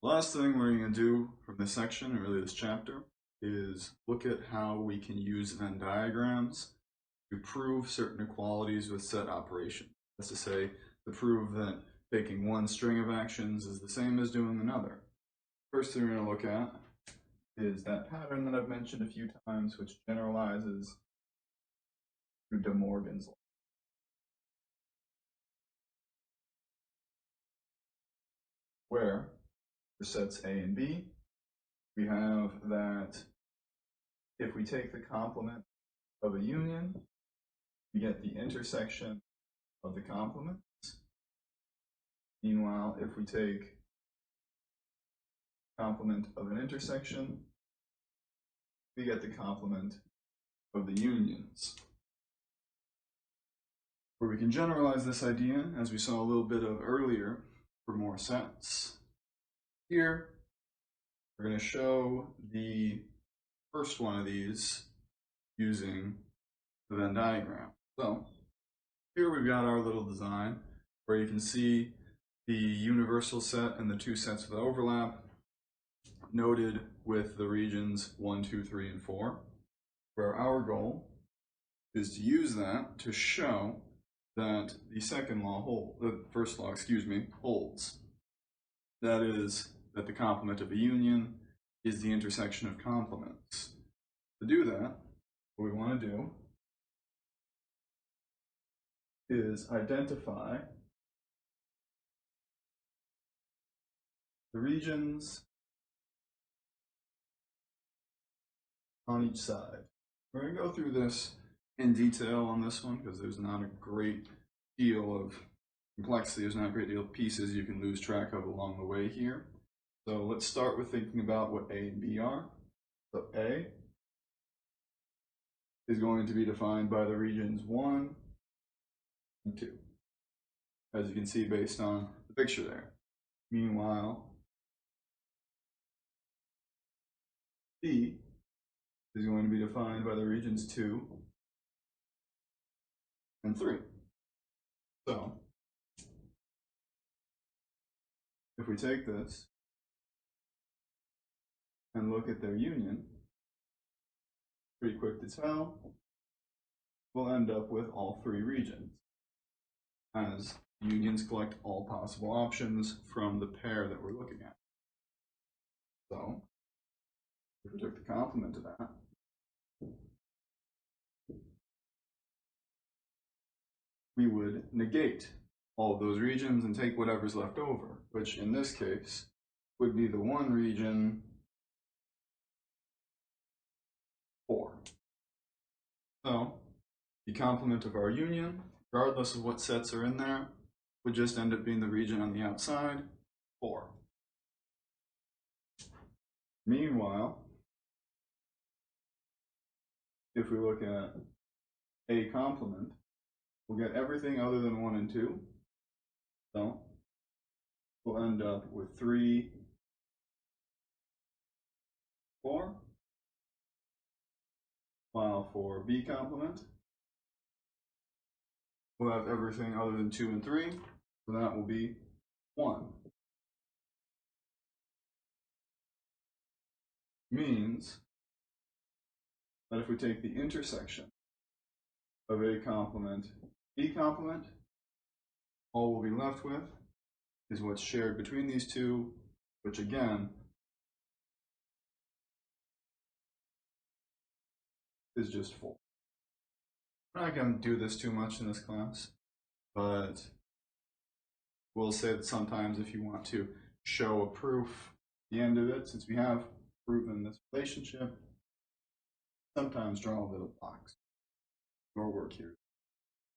The last thing we're going to do from this section, and really this chapter, is look at how we can use Venn diagrams to prove certain equalities with set operations. That's to say, to prove that taking one string of actions is the same as doing another. First thing we're going to look at is that pattern that I've mentioned a few times, which generalizes through De Morgan's law. Where, for sets A and B, we have that if we take the complement of a union, we get the intersection of the complements. Meanwhile, if we take complement of an intersection, we get the complement of the unions. Where we can generalize this idea, as we saw a little bit of earlier, for more sets. Here, we're going to show the first one of these using the Venn diagram. So, here we've got our little design where you can see the universal set and the two sets with overlap noted with the regions 1, 2, 3, and 4, where our goal is to use that to show that the first law, holds. That is, that the complement of a union is the intersection of complements. To do that, what we want to do is identify the regions on each side. We're going to go through this in detail on this one because there's not a great deal of complexity, there's not a great deal of pieces you can lose track of along the way here. So let's start with thinking about what A and B are. So A is going to be defined by the regions 1 and 2, as you can see based on the picture there. Meanwhile, B is going to be defined by the regions 2 and 3. So, if we take this and look at their union, pretty quick to tell, we'll end up with all three regions, as unions collect all possible options from the pair that we're looking at. So, if we took the complement of that, we would negate all of those regions and take whatever's left over, which in this case would be the one region 4. So the complement of our union, regardless of what sets are in there, would just end up being the region on the outside, 4. Meanwhile, if we look at A complement, we'll get everything other than 1 and 2. So we'll end up with 3, 4. While for B complement, we'll have everything other than 2 and 3. So that will be 1. Means that if we take the intersection of A complement, B complement, all we'll be left with is what's shared between these two, which again is just 4. I'm not going to do this too much in this class, but we'll say that sometimes if you want to show a proof at the end of it, since we have proven this relationship, sometimes draw a little box. Your work here.